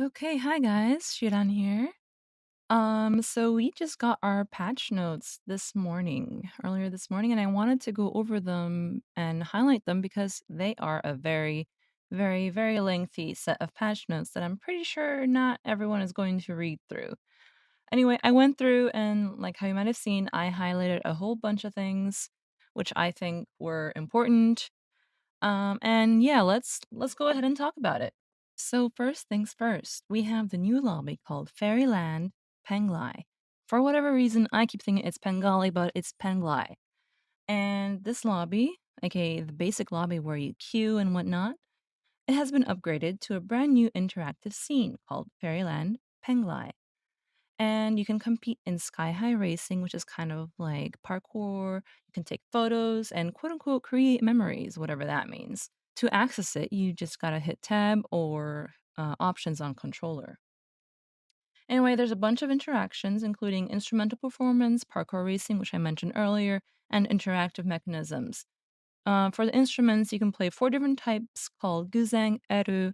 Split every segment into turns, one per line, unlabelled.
Okay, hi guys, Showdlown here. So we just got our patch notes earlier this morning, and I wanted to go over them and highlight them because they are a very, very, very lengthy set of patch notes that I'm pretty sure not everyone is going to read through. Anyway, I went through and like how you might have seen, I highlighted a whole bunch of things which I think were important. And yeah, let's go ahead and talk about it. So first things first, we have the new lobby called Fairyland Penglai. For whatever reason, I keep thinking it's Pengali, but it's Penglai. And this lobby, aka the basic lobby where you queue and whatnot, it has been upgraded to a brand new interactive scene called Fairyland Penglai. And you can compete in sky high racing, which is kind of like parkour. You can take photos and quote unquote create memories, whatever that means. To access it, you just gotta hit tab or options on controller. Anyway, there's a bunch of interactions, including instrumental performance, parkour racing, which I mentioned earlier, and interactive mechanisms. For the instruments, you can play four different types called guzheng, eru,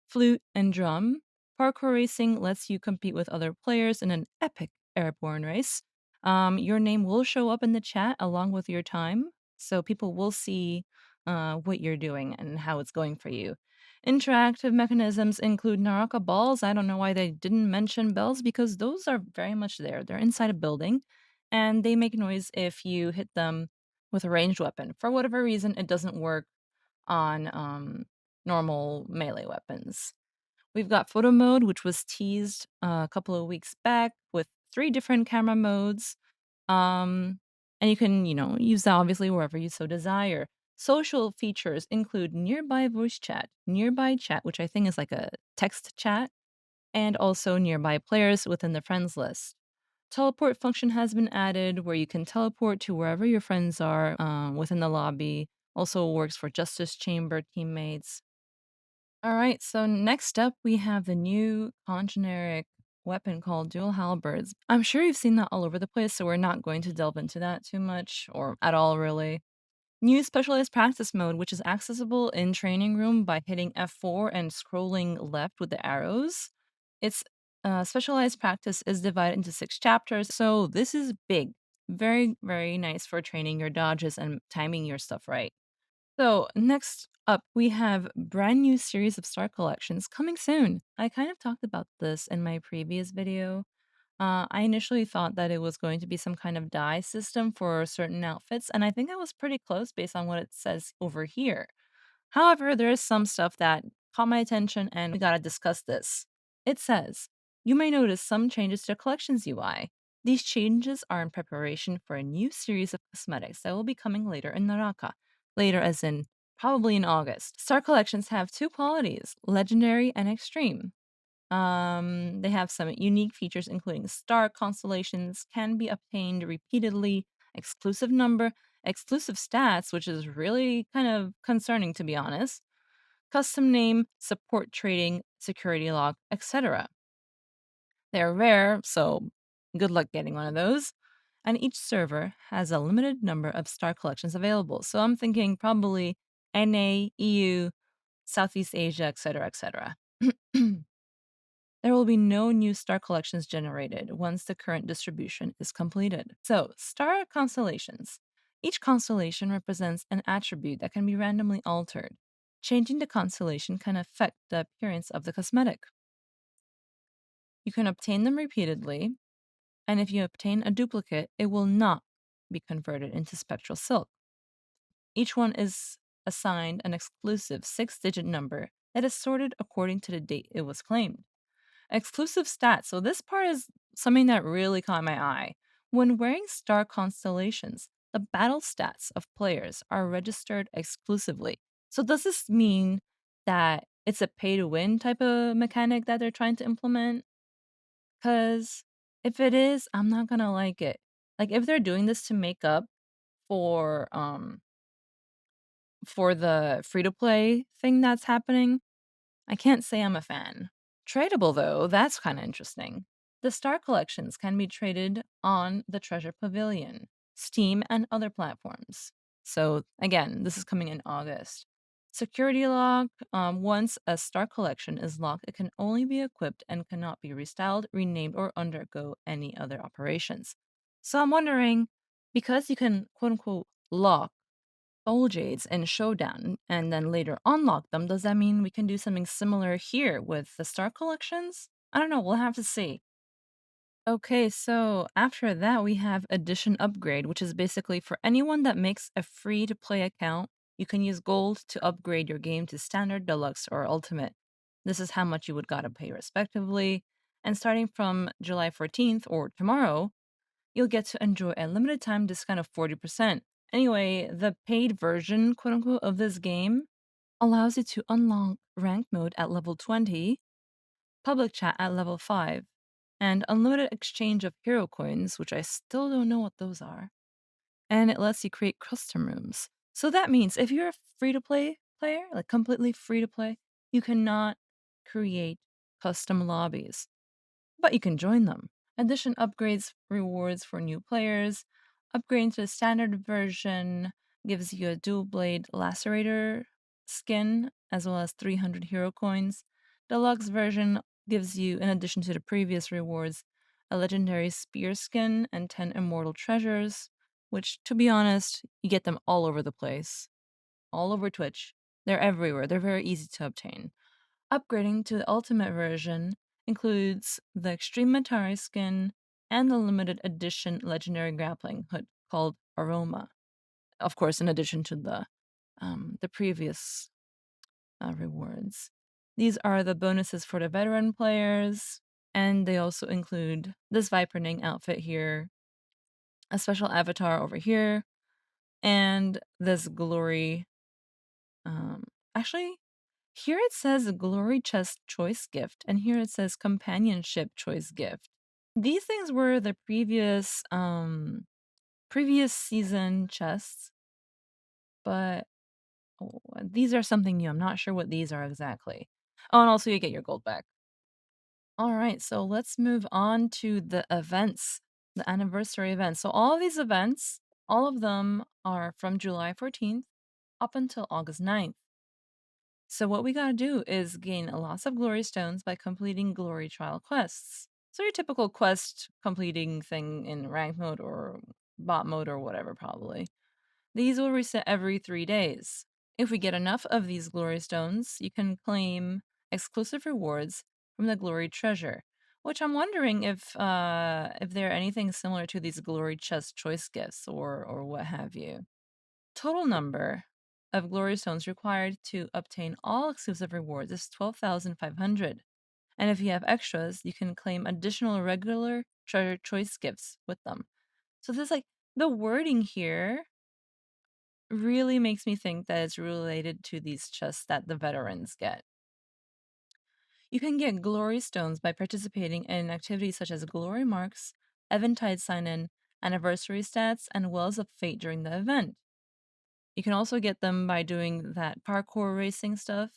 flute, and drum. Parkour racing lets you compete with other players in an epic airborne race. Your name will show up in the chat along with your time, so people will see what you're doing and how it's going for you. Interactive mechanisms include Naraka balls. I don't know why they didn't mention bells because those are very much there. They're inside a building and they make noise if you hit them with a ranged weapon. For whatever reason, it doesn't work on normal melee weapons. We've got photo mode, which was teased a couple of weeks back with three different camera modes. Um, and you can, use that obviously wherever you so desire. Social features include nearby voice chat, nearby chat, which I think is like a text chat, and also nearby players within the friends list. Teleport function has been added where you can teleport to wherever your friends are within the lobby. Also works for Justice Chamber teammates. All right, so next up we have the new congeneric weapon called Dual Halberds. I'm sure you've seen that all over the place, so we're not going to delve into that too much or at all, really. New specialized practice mode, which is accessible in training room by hitting F4 and scrolling left with the arrows. Its specialized practice is divided into 6 chapters, so this is big. Very, very nice for training your dodges and timing your stuff right. So, next up, we have brand new series of star collections coming soon. I kind of talked about this in my previous video. I initially thought that it was going to be some kind of dye system for certain outfits, and I think I was pretty close based on what it says over here. However, there is some stuff that caught my attention, and we gotta discuss this. It says, you may notice some changes to the collection's UI. These changes are in preparation for a new series of cosmetics that will be coming later in Naraka. Later, as in probably in August. Star collections have two qualities, legendary and extreme. They have some unique features, including star constellations, can be obtained repeatedly, exclusive number, exclusive stats, which is really kind of concerning to be honest, custom name, support trading, security lock, etc. They're rare, so good luck getting one of those. And each server has a limited number of star collections available. So I'm thinking probably NA, EU, Southeast Asia, etc., etc. There will be no new star collections generated once the current distribution is completed. So, star constellations. Each constellation represents an attribute that can be randomly altered. Changing the constellation can affect the appearance of the cosmetic. You can obtain them repeatedly, and if you obtain a duplicate, it will not be converted into spectral silk. Each one is assigned an exclusive 6-digit number that is sorted according to the date it was claimed. Exclusive stats. So this part is something that really caught my eye. When wearing star constellations, the battle stats of players are registered exclusively. So does this mean that it's a pay to win type of mechanic that they're trying to implement? Cuz if it is, I'm not going to like it. Like if they're doing this to make up for for the free to play thing that's happening, I can't say I'm a fan. Tradable, though, that's kind of interesting. The star collections can be traded on the Treasure Pavilion, Steam, and other platforms. So, again, this is coming in August. Security lock. Once a star collection is locked, it can only be equipped and cannot be restyled, renamed, or undergo any other operations. So I'm wondering, because you can quote unquote lock Soul Jades and Showdown and then later unlock them, does that mean we can do something similar here with the star collections? I don't know, we'll have to see. Okay, so after that, we have Edition Upgrade, which is basically for anyone that makes a free to play account, you can use gold to upgrade your game to standard, deluxe, or ultimate. This is how much you would gotta pay respectively. And starting from July 14th or tomorrow, you'll get to enjoy a limited time discount of 40%. Anyway, the paid version, quote unquote, of this game allows you to unlock rank mode at level 20, public chat at level 5, and unlimited exchange of hero coins, which I still don't know what those are. And it lets you create custom rooms. So that means if you're a free to play player, like completely free to play, you cannot create custom lobbies, but you can join them. Addition upgrades rewards for new players. Upgrading to the standard version gives you a dual blade lacerator skin as well as 300 hero coins. Deluxe version gives you, in addition to the previous rewards, a legendary spear skin and 10 immortal treasures, which, to be honest, you get them all over the place, all over Twitch. They're everywhere, they're very easy to obtain. Upgrading to the ultimate version includes the Extreme Matari skin and the limited edition legendary grappling hood called Aroma. Of course, in addition to the previous rewards. These are the bonuses for the veteran players, and they also include this Viperning outfit here, a special avatar over here, and this glory. Um, actually, Here it says Glory Chest Choice Gift, and here it says Companionship Choice Gift. These things were the previous season chests, but these are something new. I'm not sure what these are exactly. Oh, and also you get your gold back. All right, so let's move on to the events, the anniversary events. So all of these events, all of them are from July 14th up until August 9th. So what we gotta do is gain lots of glory stones by completing glory trial quests. So your typical quest completing thing in rank mode or bot mode or whatever, probably. These will reset every 3 days. If we get enough of these glory stones, you can claim exclusive rewards from the glory treasure. Which I'm wondering if they're anything similar to these glory chest choice gifts or what have you. Total number of glory stones required to obtain all exclusive rewards is 12,500. And if you have extras, you can claim additional regular treasure choice gifts with them. So there's like the wording here really makes me think that it's related to these chests that the veterans get. You can get glory stones by participating in activities such as glory marks, eventide sign-in, anniversary stats, and wells of fate during the event. You can also get them by doing that parkour racing stuff,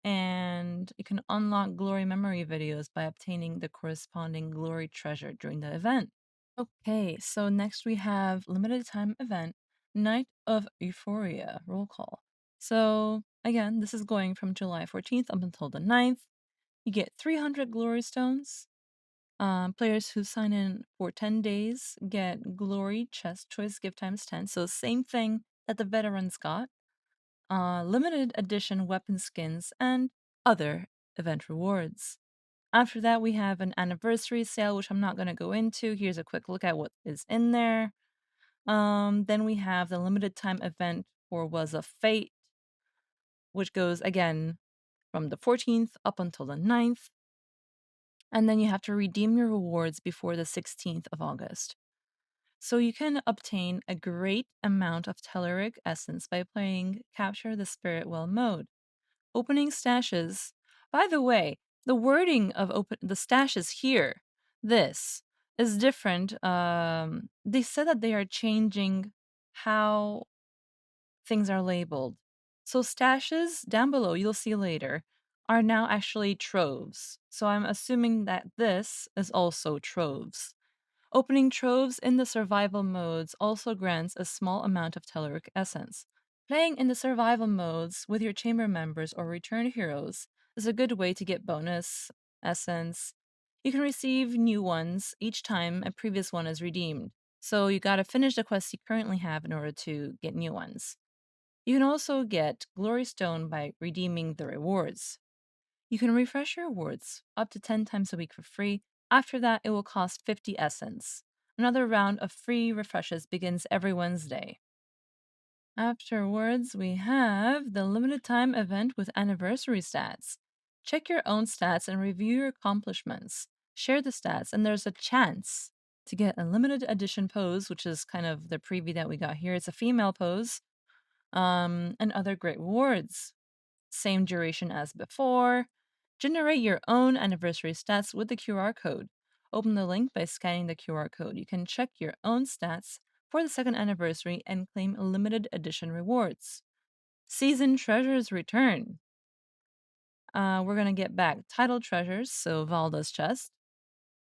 and you can unlock glory memory videos by obtaining the corresponding glory treasure during the event. Okay, so next we have limited time event, Night of Euphoria roll call. So again, this is going from July 14th up until the 9th. You get 300 glory stones. Players who sign in for 10 days get glory chest choice gift times 10. So same thing that the veterans got. Limited edition weapon skins and other event rewards. After that, we have an anniversary sale, which I'm not going to go into. Here's a quick look at what is in there. Then we have the limited time event for Was of Fate, which goes again from the 14th up until the 9th. And then you have to redeem your rewards before the 16th of August. So you can obtain a great amount of Telluric Essence by playing Capture the Spirit Well mode. Opening stashes. By the way, the wording of the stashes here, this is different. They said that they are changing how things are labeled. So stashes down below, you'll see later, are now actually troves. So I'm assuming that this is also troves. Opening troves in the survival modes also grants a small amount of Telluric Essence. Playing in the survival modes with your chamber members or returned heroes is a good way to get bonus essence. You can receive new ones each time a previous one is redeemed, so you gotta finish the quests you currently have in order to get new ones. You can also get Glory Stone by redeeming the rewards. You can refresh your rewards up to 10 times a week for free. After that, it will cost 50 essence. Another round of free refreshes begins every Wednesday. Afterwards, we have the limited time event with anniversary stats. Check your own stats and review your accomplishments. Share the stats, and there's a chance to get a limited edition pose, which is kind of the preview that we got here. It's a female pose, and other great rewards. Same duration as before. Generate your own anniversary stats with the QR code. Open the link by scanning the QR code. You can check your own stats for the second anniversary and claim limited edition rewards. Season treasures return. We're going to get back title treasures, so Valda's chest,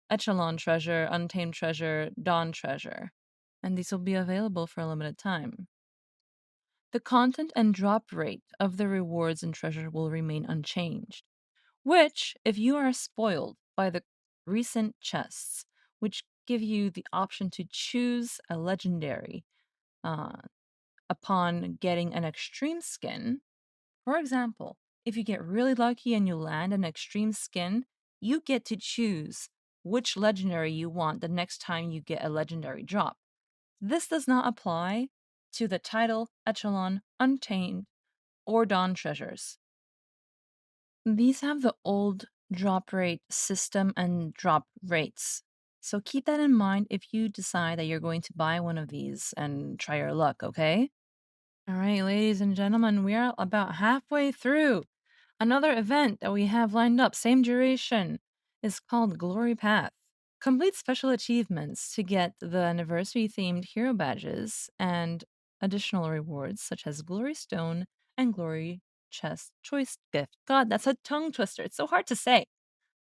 Echelon treasure, Untamed treasure, Dawn treasure. And these will be available for a limited time. The content and drop rate of the rewards and treasure will remain unchanged, which, if you are spoiled by the recent chests, which give you the option to choose a legendary uh, upon getting an extreme skin. For example, if you get really lucky and you land an extreme skin, you get to choose which legendary you want the next time you get a legendary drop. This does not apply to the title, echelon, untamed, or dawn treasures. These have the old drop rate system and drop rates. So keep that in mind if you decide that you're going to buy one of these and try your luck, okay? All right, ladies and gentlemen, we are about halfway through. Another event that we have lined up, same duration, is called Glory Path. Complete special achievements to get the anniversary themed hero badges and additional rewards such as Glory Stone and Glory Chest Choice Gift. God, that's a tongue twister. It's so hard to say.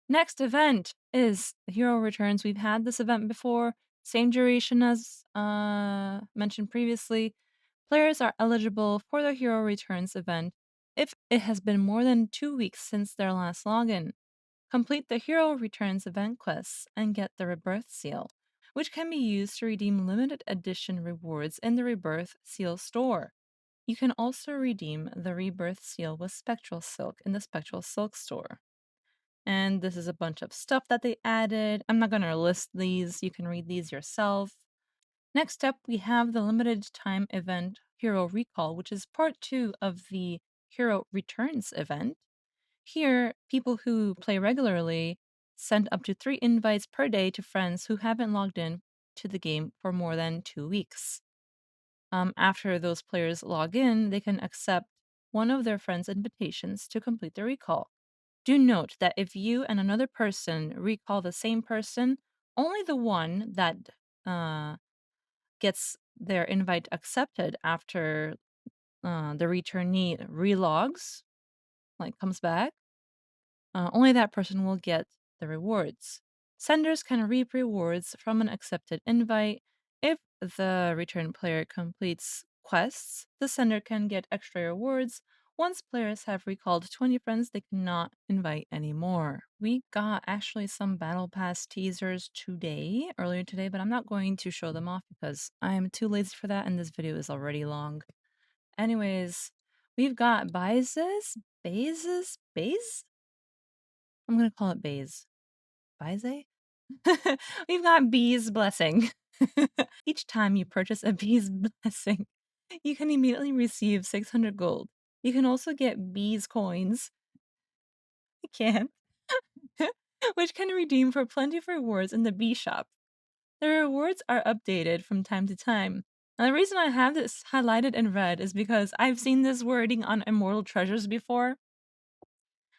Next event is Hero Returns. We've had this event before, same duration as mentioned previously. Players are eligible for the Hero Returns event if it has been more than 2 weeks since their last login. Complete the Hero Returns event quests and get the Rebirth Seal, which can be used to redeem limited edition rewards in the Rebirth Seal store. You can also redeem the Rebirth Seal with Spectral Silk in the Spectral Silk store. And this is a bunch of stuff that they added. I'm not going to list these, you can read these yourself. Next up, we have the limited time event Hero Recall, which is part 2 of the Hero Returns event. Here, people who play regularly send up to 3 invites per day to friends who haven't logged in to the game for more than 2 weeks. After those players log in, they can accept one of their friends' invitations to complete the recall. Do note that if you and another person recall the same person, only the one that gets their invite accepted after the returnee relogs, like comes back, only that person will get the rewards. Senders can reap rewards from an accepted invite. If the return player completes quests, the sender can get extra rewards. Once players have recalled 20 friends, they cannot invite anymore. We got actually some Battle Pass teasers earlier today, but I'm not going to show them off because I'm too lazy for that and this video is already long. Anyways, we've got Baize? I'm gonna call it Baize. Baize? We've got Bee's Blessing. Each time you purchase a Bee's Blessing, you can immediately receive 600 gold. You can also get Bees coins. I can't. Which can redeem for plenty of rewards in the Bee shop. The rewards are updated from time to time. Now, the reason I have this highlighted in red is because I've seen this wording on Immortal Treasures before,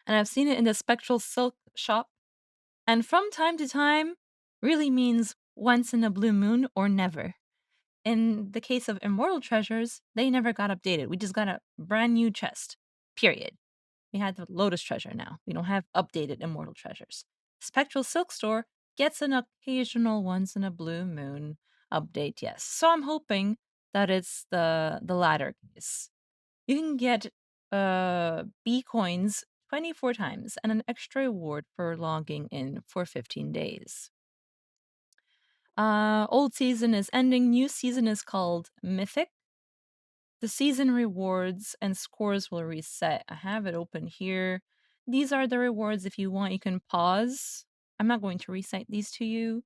and I've seen it in the Spectral Silk shop. And from time to time really means once in a blue moon or never. In the case of Immortal Treasures, they never got updated. We just got a brand new chest. Period. We had the Lotus Treasure now. We don't have updated Immortal Treasures. Spectral Silk Store gets an occasional once in a blue moon update, yes. So I'm hoping that it's the latter case. You can get B coins 24 times and an extra reward for logging in for 15 days. Old season is ending. New season is called Mythic. The season rewards and scores will reset. I have it open here. These are the rewards. If you want, you can pause. I'm not going to recite these to you.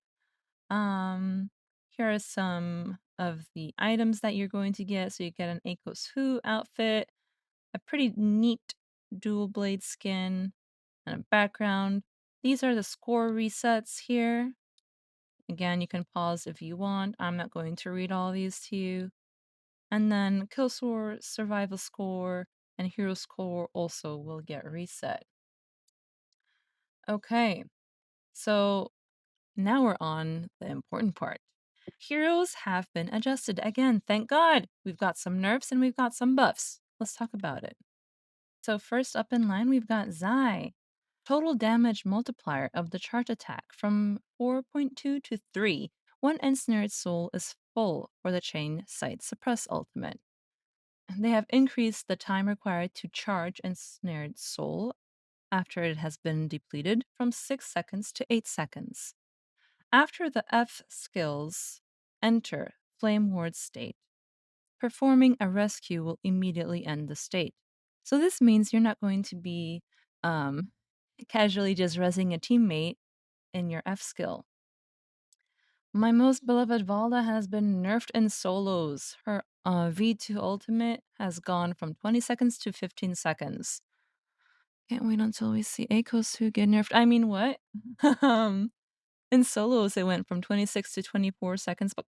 Here are some of the items that you're going to get. So you get an Akos Hu outfit, a pretty neat dual blade skin, and a background. These are the score resets here. Again, you can pause if you want. I'm not going to read all these to you. And then kill score, survival score, and hero score also will get reset. Okay, so now we're on the important part. Heroes have been adjusted again, thank God. We've got some nerfs and we've got some buffs. Let's talk about it. So first up in line, we've got Zai. Total damage multiplier of the charge attack from 4.2 to 3 when Ensnared Soul is full for the Chain Sight Suppress ultimate. They have increased the time required to charge Ensnared Soul after it has been depleted from 6 seconds to 8 seconds. After the F skills enter Flame Ward state, performing a rescue will immediately end the state. So this means you're not going to be casually just resing a teammate in your F skill. My most beloved Valda has been nerfed in solos. Her V2 ultimate has gone from 20 seconds to 15 seconds. Can't wait until we see Akos who get nerfed. I mean, what? In solos, it went from 26 to 24 seconds. But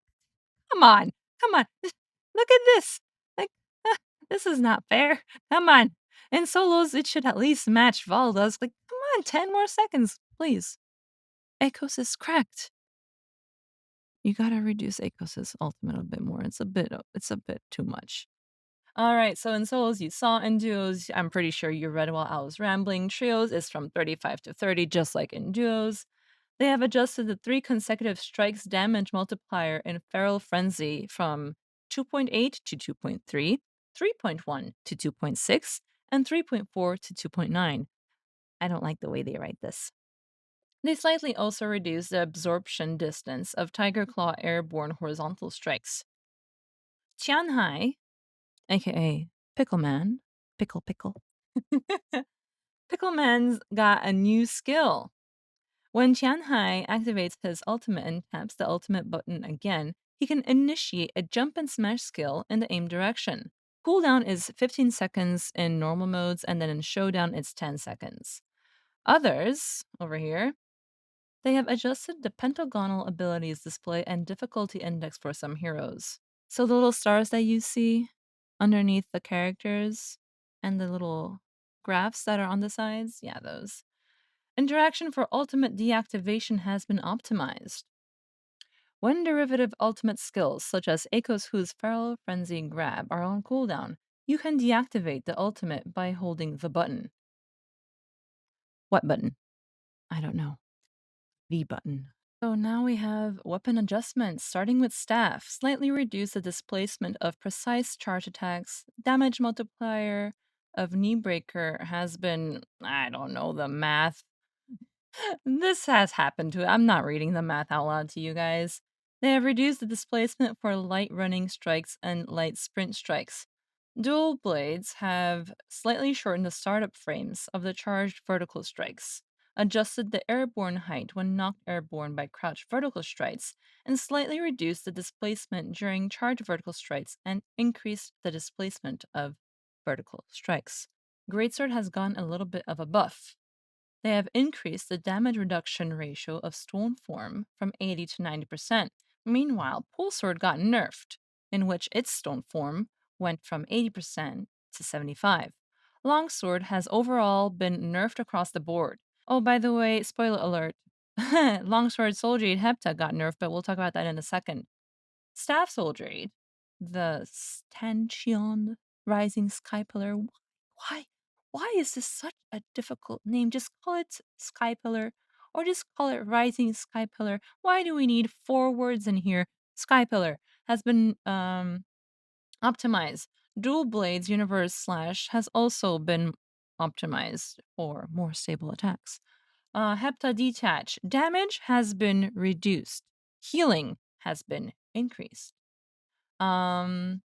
come on, come on. Look at this. Like, this is not fair. Come on. In solos, it should at least match Valda's. Like, come on, 10 more seconds, please. Akos is cracked. You gotta reduce Akos's ultimate a bit more. It's a bit too much. All right, so in solos you saw, in duos, I'm pretty sure you read while I was rambling. Trios is from 35 to 30, just like in duos. They have adjusted the 3 consecutive strikes damage multiplier in Feral Frenzy from 2.8 to 2.3, 3.1 to 2.6, and 3.4 to 2.9. I don't like the way they write this. They slightly also reduce the absorption distance of Tiger Claw airborne horizontal strikes. Tianhai, aka Pickleman, Pickle. Pickleman's got a new skill. When Tianhai activates his ultimate and taps the ultimate button again, he can initiate a jump and smash skill in the aim direction. Cooldown is 15 seconds in normal modes, and then in Showdown it's 10 seconds. Others, over here, they have adjusted the pentagonal abilities display and difficulty index for some heroes. So the little stars that you see underneath the characters and the little graphs that are on the sides, yeah, those. Interaction for ultimate deactivation has been optimized. When derivative ultimate skills such as Akos Hu's Feral Frenzy Grab are on cooldown, you can deactivate the ultimate by holding the button. What button? I don't know. The button. So now we have weapon adjustments, starting with staff. Slightly reduce the displacement of precise charge attacks. Damage multiplier of knee breaker has been, I don't know the math. This has happened to it. I'm not reading the math out loud to you guys. They have reduced the displacement for light running strikes and light sprint strikes. Dual blades have slightly shortened the startup frames of the charged vertical strikes, adjusted the airborne height when knocked airborne by crouched vertical strikes, and slightly reduced the displacement during charged vertical strikes and increased the displacement of vertical strikes. Greatsword has gotten a little bit of a buff. They have increased the damage reduction ratio of Stoneform from 80 to 90%. Meanwhile, Polesword got nerfed, in which its Stoneform went from 80% to 75. Longsword has overall been nerfed across the board. Oh, by the way, spoiler alert. Longsword Soul Jade Hepta got nerfed, but we'll talk about that in a second. Staff Soul Jade, the Stanchion Rising Sky Pillar. Why? Why is this such a difficult name? Just call it Sky Pillar or just call it Rising Sky Pillar. Why do we need 4 words in here? Sky Pillar has been optimized Dual Blades Universe Slash has also been optimized for more stable attacks. Hepta Detach damage has been reduced. Healing has been increased. Um,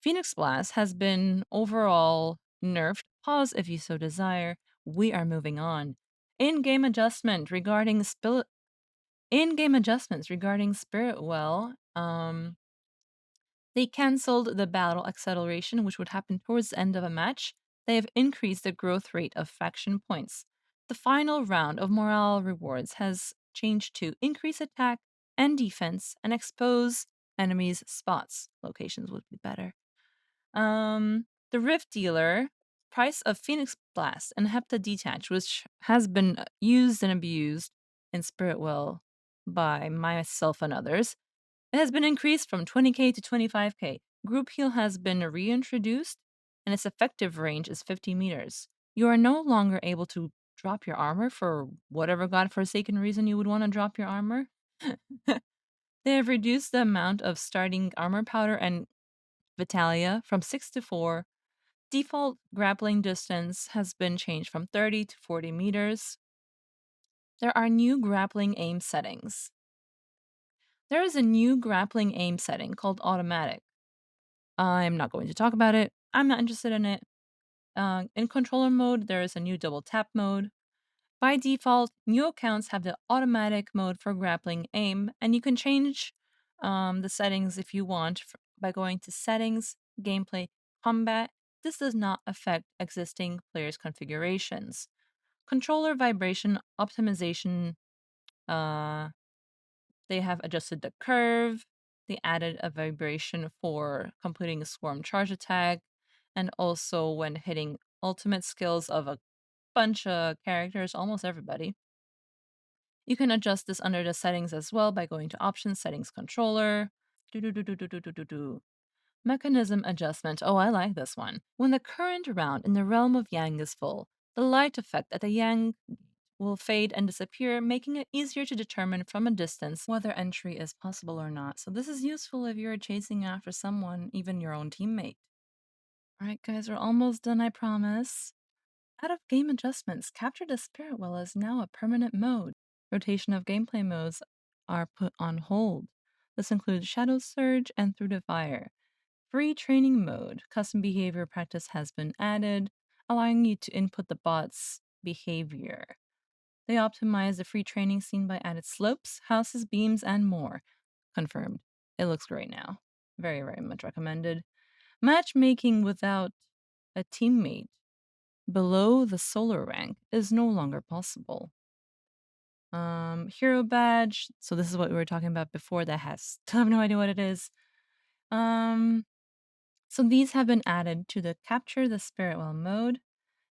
Phoenix Blast has been overall nerfed. Pause if you so desire. We are moving on. In-game adjustments regarding Spirit Well. They cancelled the battle acceleration, which would happen towards the end of a match. They have increased the growth rate of faction points. The final round of morale rewards has changed to increase attack and defense and expose enemies' spots. Locations would be better. The Rift Dealer, price of Phoenix Blast and Hepta Detach, which has been used and abused in Spiritwell by myself and others, it has been increased from 20k to 25k. Group heal has been reintroduced, and its effective range is 50 meters. You are no longer able to drop your armor for whatever godforsaken reason you would want to drop your armor. They have reduced the amount of starting armor powder and Vitalia from 6 to 4. Default grappling distance has been changed from 30 to 40 meters. There are new grappling aim settings. There is a new grappling aim setting called automatic. I'm not going to talk about it. I'm not interested in it. In controller mode, there is a new double tap mode. By default, new accounts have the automatic mode for grappling aim, and you can change the settings if you want by going to Settings, Gameplay, Combat. This does not affect existing players' configurations. Controller vibration optimization, they have adjusted the curve. They added a vibration for completing a swarm charge attack, and also when hitting ultimate skills of a bunch of characters, almost everybody. You can adjust this under the settings as well by going to Options, Settings, Controller. Do-do-do-do-do-do-do-do. Mechanism adjustment. Oh, I like this one. When the current round in the realm of Yang is full, the light effect at the Yang will fade and disappear, making it easier to determine from a distance whether entry is possible or not. So this is useful if you're chasing after someone, even your own teammate. All right, guys, we're almost done, I promise. Out of game adjustments, Capture the Spirit Well is now a permanent mode. Rotation of gameplay modes are put on hold. This includes Shadow Surge and Through the Fire. Free training mode, custom behavior practice has been added, allowing you to input the bot's behavior. They optimize the free training scene by added slopes, houses, beams, and more. Confirmed. It looks great now. Very, very much recommended. Matchmaking without a teammate below the solar rank is no longer possible. Hero badge. So this is what we were talking about before. That has still have no idea what it is. So these have been added to the Capture the Spirit Well mode.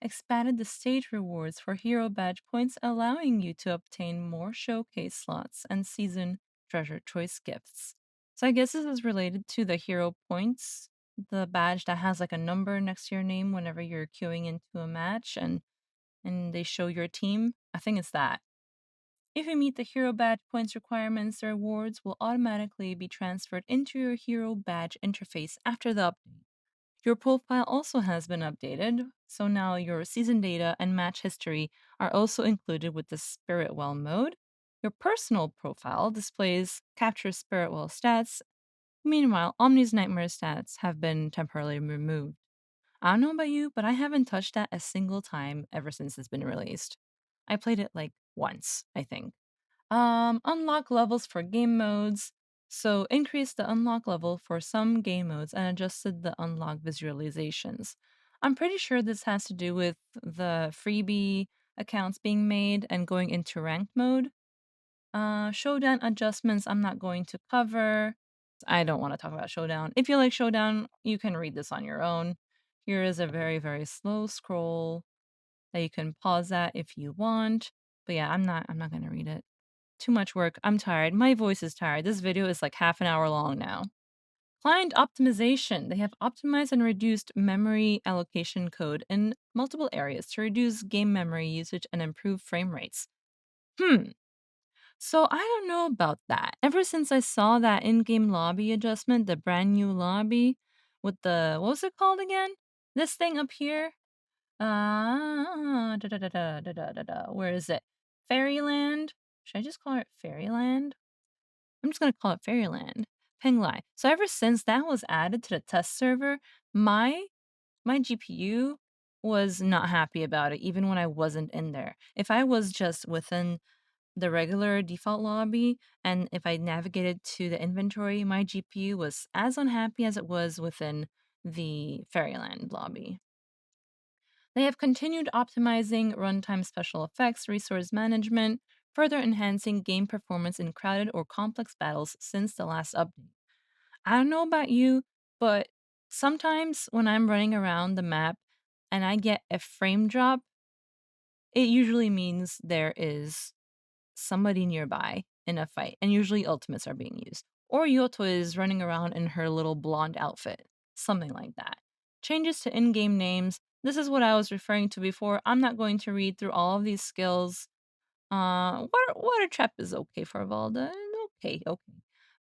Expanded the stage rewards for hero badge points, allowing you to obtain more showcase slots and season treasure choice gifts. So I guess this is related to the hero points, the badge that has like a number next to your name whenever you're queuing into a match and they show your team. I think it's that. If you meet the hero badge points requirements, the rewards will automatically be transferred into your hero badge interface after the update. Your profile also has been updated, so now your season data and match history are also included with the Spiritwell mode. Your personal profile displays Capture Spiritwell stats. Meanwhile, Omni's Nightmare stats have been temporarily removed. I don't know about you, but I haven't touched that a single time ever since it's been released. I played it like once, I think. Unlock levels for game modes. So increase the unlock level for some game modes and adjusted the unlock visualizations. I'm pretty sure this has to do with the freebie accounts being made and going into ranked mode. Showdown adjustments I'm not going to cover. I don't want to talk about Showdown. If you like Showdown, you can read this on your own. Here is a very, very slow scroll that you can pause at if you want. But yeah, I'm not gonna read it. Too much work. I'm tired. My voice is tired. This video is like half an hour long now. Client optimization. They have optimized and reduced memory allocation code in multiple areas to reduce game memory usage and improve frame rates. So I don't know about that. Ever since I saw that in-game lobby adjustment, the brand new lobby, with the what was it called again? This thing up here? Where is it? Fairyland? Should I just call it Fairyland? I'm just gonna call it Fairyland. Penglai. So ever since that was added to the test server, my GPU was not happy about it, even when I wasn't in there. If I was just within the regular default lobby, and if I navigated to the inventory, my GPU was as unhappy as it was within the Fairyland lobby. They have continued optimizing runtime special effects, resource management, further enhancing game performance in crowded or complex battles since the last update. I don't know about you, but sometimes when I'm running around the map and I get a frame drop, it usually means there is somebody nearby in a fight, and usually ultimates are being used. Or Yoto is running around in her little blonde outfit, something like that. Changes to in game names. This is what I was referring to before. I'm not going to read through all of these skills. Water trap is okay for Valda. Okay, okay.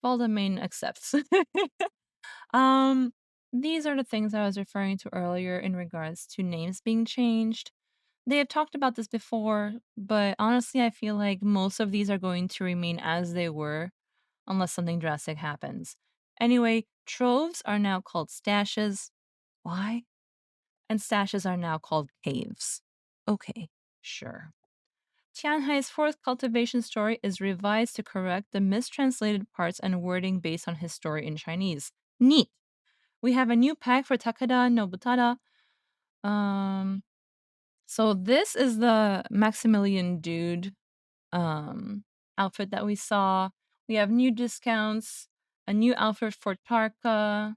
Valda main accepts. um, these are the things I was referring to earlier in regards to names being changed. They have talked about this before, but honestly, I feel like most of these are going to remain as they were unless something drastic happens. Anyway, troves are now called stashes. Why? And stashes are now called caves. Okay, sure. Tianhai's fourth cultivation story is revised to correct the mistranslated parts and wording based on his story in Chinese. Neat. We have a new pack for Takada Nobutada. Um, so this is the Maximilian dude outfit that we saw. We have new discounts, a new outfit for Tarka,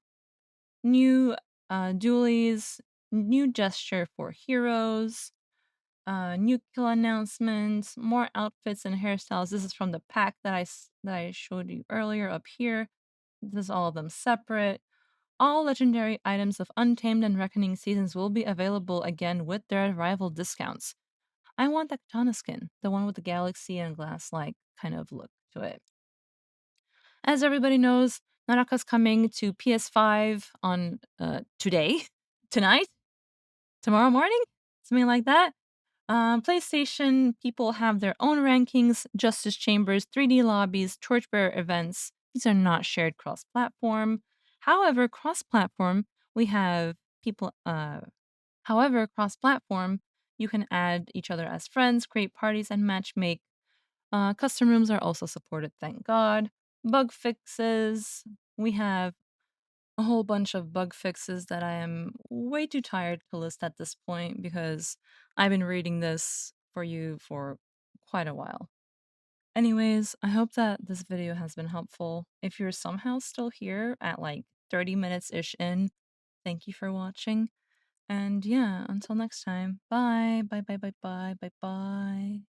new dualies, new gesture for heroes, new kill announcements, more outfits and hairstyles. This is from the pack that I showed you earlier up here. This is all of them separate. All legendary items of Untamed and Reckoning seasons will be available again with their rival discounts. I want that katana skin, the one with the galaxy and glass-like kind of look to it. As everybody knows, Naraka's coming to PS5 on today, tonight, tomorrow morning, something like that. PlayStation people have their own rankings, Justice Chambers, 3D lobbies, Torchbearer events. These are not shared cross-platform. However, cross-platform, we have people. However, cross-platform, you can add each other as friends, create parties, and matchmake. Custom rooms are also supported, thank God. Bug fixes. We have a whole bunch of bug fixes that I am way too tired to list at this point because I've been reading this for you for quite a while. Anyways, I hope that this video has been helpful. If you're somehow still here at like 30 minutes ish in, thank you for watching. And yeah, until next time, bye, bye, bye, bye, bye, bye, bye.